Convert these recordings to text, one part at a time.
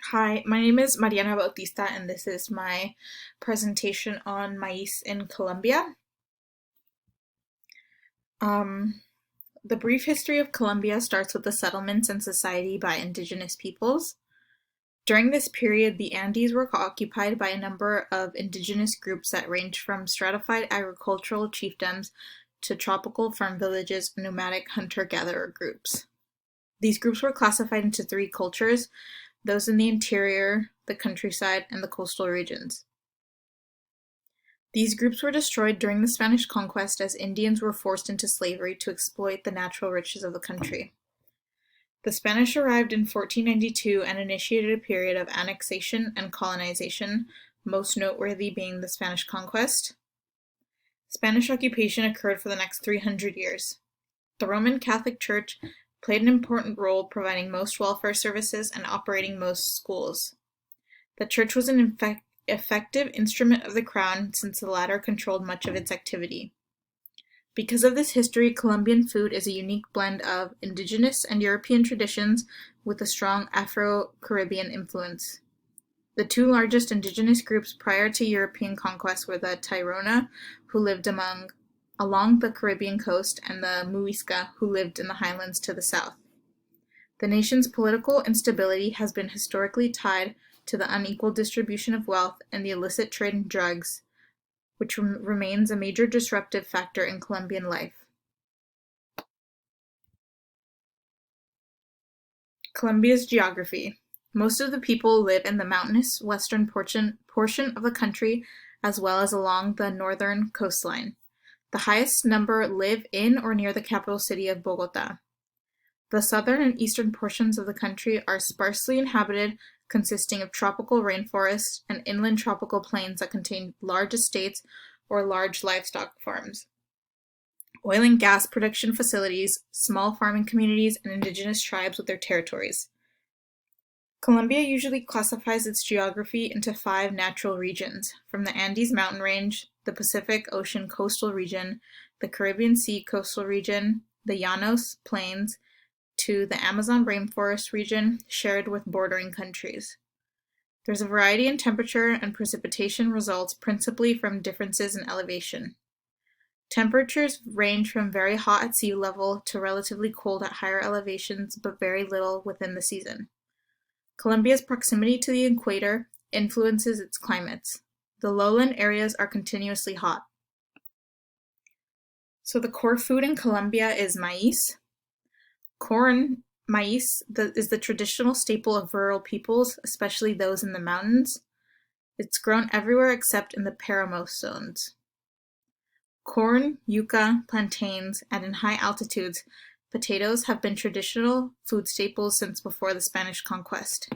Hi, my name is Mariana Bautista, and this is my presentation on maíz in Colombia. Um, the brief history of Colombia starts with the settlements and society by indigenous peoples. During this period, the Andes were occupied by a number of indigenous groups that ranged from stratified agricultural chiefdoms to tropical farm villages and nomadic hunter-gatherer groups. These groups were classified into three cultures: those in the interior, the countryside, and the coastal regions. These groups were destroyed during the Spanish conquest as Indians were forced into slavery to exploit the natural riches of the country. The Spanish arrived in 1492 and initiated a period of annexation and colonization, most noteworthy being the Spanish conquest. Spanish occupation occurred for the next 300 years. The Roman Catholic Church played an important role providing most welfare services and operating most schools. The church was an effective instrument of the crown since the latter controlled much of its activity. Because of this history, Colombian food is a unique blend of indigenous and European traditions with a strong Afro-Caribbean influence. The two largest indigenous groups prior to European conquest were the Tairona, who lived along the Caribbean coast, and the Muisca, who lived in the highlands to the south. The nation's political instability has been historically tied to the unequal distribution of wealth and the illicit trade in drugs, which remains a major disruptive factor in Colombian life. Colombia's geography. Most of the people live in the mountainous western portion of the country, as well as along the northern coastline. The highest number live in or near the capital city of Bogota. The southern and eastern portions of the country are sparsely inhabited, consisting of tropical rainforests and inland tropical plains that contain large estates or large livestock farms, oil and gas production facilities, small farming communities, and indigenous tribes with their territories. Colombia usually classifies its geography into 5 natural regions, from the Andes mountain range, the Pacific Ocean coastal region, the Caribbean Sea coastal region, the Llanos plains, to the Amazon rainforest region shared with bordering countries. There's a variety in temperature, and precipitation results principally from differences in elevation. Temperatures range from very hot at sea level to relatively cold at higher elevations, but very little within the season. Colombia's proximity to the equator influences its climates. The lowland areas are continuously hot. So the core food in Colombia is maíz. Corn, maíz, is the traditional staple of rural peoples, especially those in the mountains. It's grown everywhere except in the Paramos zones. Corn, yuca, plantains, and in high altitudes, potatoes have been traditional food staples since before the Spanish conquest.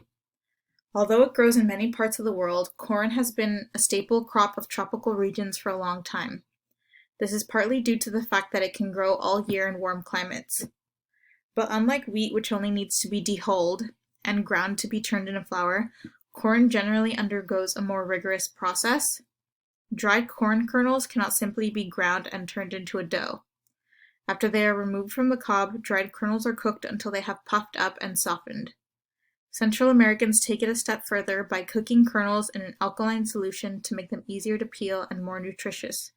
Although it grows in many parts of the world, corn has been a staple crop of tropical regions for a long time. This is partly due to the fact that it can grow all year in warm climates. But unlike wheat, which only needs to be dehulled and ground to be turned into flour, corn generally undergoes a more rigorous process. Dried corn kernels cannot simply be ground and turned into a dough. After they are removed from the cob, dried kernels are cooked until they have puffed up and softened. Central Americans take it a step further by cooking kernels in an alkaline solution to make them easier to peel and more nutritious,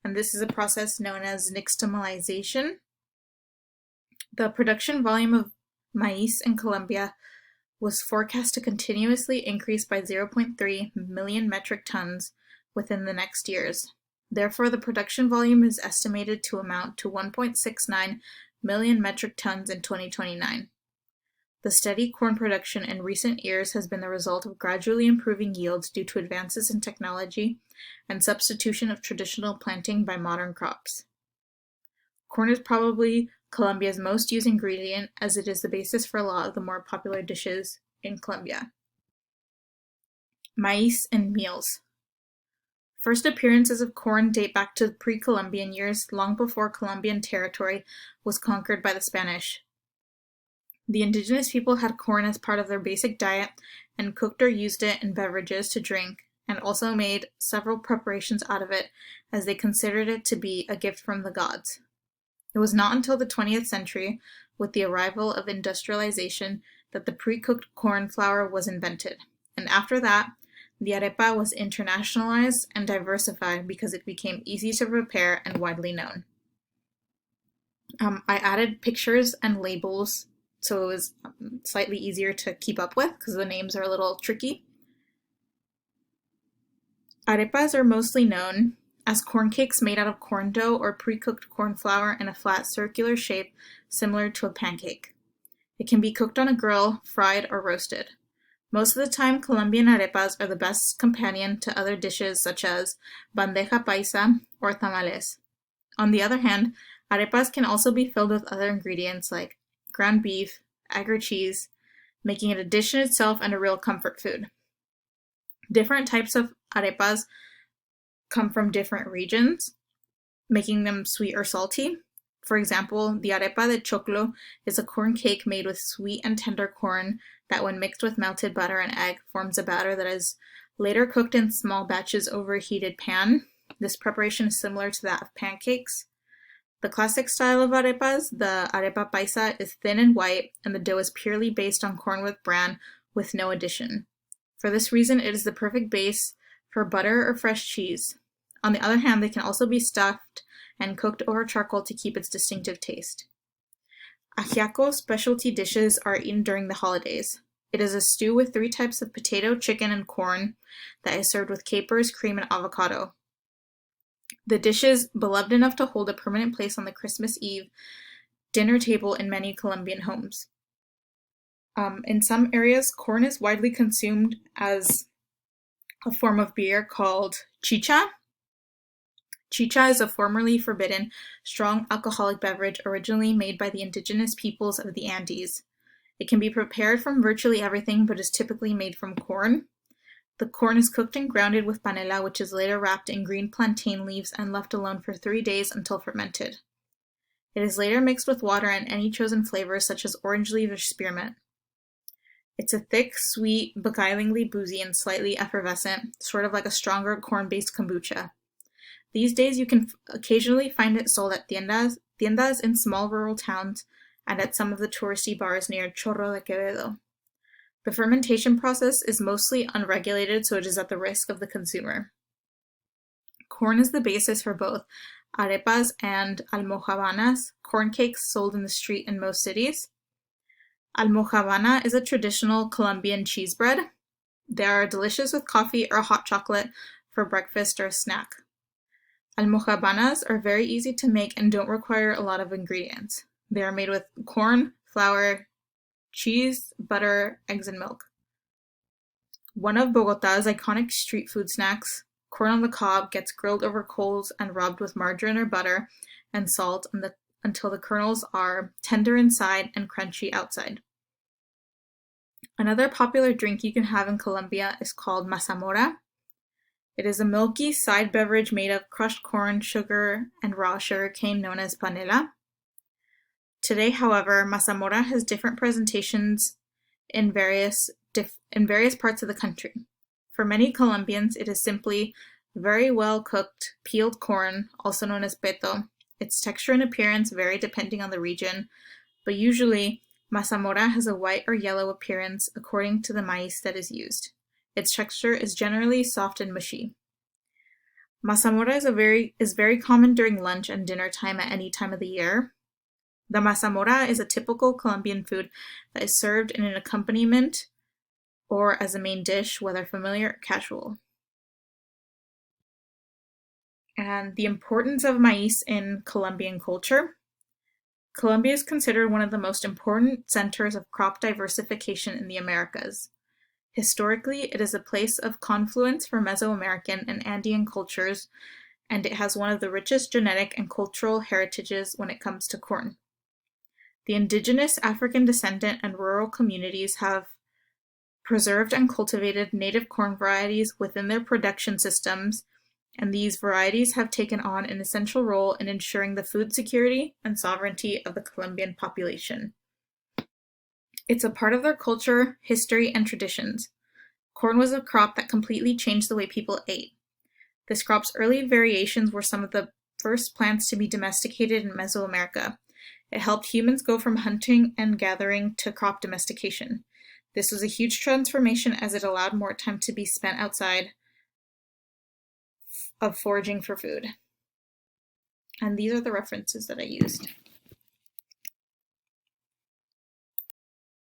and this is a process known as nixtamalization. The production volume of maíz in Colombia was forecast to continuously increase by 0.3 million metric tons within the next years. Therefore, the production volume is estimated to amount to 1.69 million metric tons in 2029. The steady corn production in recent years has been the result of gradually improving yields due to advances in technology and substitution of traditional planting by modern crops. Corn is probably Colombia's most used ingredient, as it is the basis for a lot of the more popular dishes in Colombia. Maíz and meals. First appearances of corn date back to pre-Columbian years, long before Colombian territory was conquered by the Spanish. The indigenous people had corn as part of their basic diet and cooked or used it in beverages to drink, and also made several preparations out of it, as they considered it to be a gift from the gods. It was not until the 20th century, with the arrival of industrialization, that the pre-cooked corn flour was invented, and after that, the arepa was internationalized and diversified because it became easy to prepare and widely known. I added pictures and labels so it was slightly easier to keep up with because the names are a little tricky. Arepas are mostly known as corn cakes made out of corn dough or pre-cooked corn flour in a flat circular shape similar to a pancake. It can be cooked on a grill, fried, or roasted. Most of the time, Colombian arepas are the best companion to other dishes such as bandeja paisa or tamales. On the other hand, arepas can also be filled with other ingredients like ground beef, egg or cheese, making it a dish in itself and a real comfort food. Different types of arepas come from different regions, making them sweet or salty. For example, the arepa de choclo is a corn cake made with sweet and tender corn that, when mixed with melted butter and egg, forms a batter that is later cooked in small batches over a heated pan. This preparation is similar to that of pancakes. The classic style of arepas, the arepa paisa, is thin and white, and the dough is purely based on corn with bran with no addition. For this reason, it is the perfect base for butter or fresh cheese. On the other hand, they can also be stuffed and cooked over charcoal to keep its distinctive taste. Ajiaco specialty dishes are eaten during the holidays. It is a stew with 3 types of potato, chicken, and corn that is served with capers, cream, and avocado. The dish is beloved enough to hold a permanent place on the Christmas Eve dinner table in many Colombian homes. In some areas, corn is widely consumed as a form of beer called chicha. Chicha is a formerly forbidden, strong alcoholic beverage originally made by the indigenous peoples of the Andes. It can be prepared from virtually everything, but is typically made from corn. The corn is cooked and grounded with panela, which is later wrapped in green plantain leaves and left alone for 3 days until fermented. It is later mixed with water and any chosen flavors such as orange leaf or spearmint. It's a thick, sweet, beguilingly boozy, and slightly effervescent, sort of like a stronger corn-based kombucha. These days you can occasionally find it sold at tiendas in small rural towns and at some of the touristy bars near Chorro de Quevedo. The fermentation process is mostly unregulated, so it is at the risk of the consumer. Corn is the basis for both arepas and almojábanas, corn cakes sold in the street in most cities. Almojábana is a traditional Colombian cheese bread. They are delicious with coffee or hot chocolate for breakfast or a snack. Almojábanas are very easy to make and don't require a lot of ingredients. They are made with corn, flour, cheese, butter, eggs, and milk. One of Bogotá's iconic street food snacks, corn on the cob, gets grilled over coals and rubbed with margarine or butter and salt until the kernels are tender inside and crunchy outside. Another popular drink you can have in Colombia is called mazamorra. It is a milky side beverage made of crushed corn, sugar, and raw sugarcane known as panela. Today, however, mazamorra has different presentations in various parts of the country. For many Colombians, it is simply very well cooked peeled corn, also known as peto. Its texture and appearance vary depending on the region, but usually mazamorra has a white or yellow appearance according to the maize that is used. Its texture is generally soft and mushy. Mazamorra is very common during lunch and dinner time at any time of the year. The mazamorra is a typical Colombian food that is served in an accompaniment or as a main dish, whether familiar or casual. And the importance of maize in Colombian culture. Colombia is considered one of the most important centers of crop diversification in the Americas. Historically, it is a place of confluence for Mesoamerican and Andean cultures, and it has one of the richest genetic and cultural heritages when it comes to corn. The indigenous African descendant and rural communities have preserved and cultivated native corn varieties within their production systems, and these varieties have taken on an essential role in ensuring the food security and sovereignty of the Colombian population. It's a part of their culture, history, and traditions. Corn was a crop that completely changed the way people ate. This crop's early variations were some of the first plants to be domesticated in Mesoamerica. It helped humans go from hunting and gathering to crop domestication. This was a huge transformation as it allowed more time to be spent outside of foraging for food. And these are the references that I used.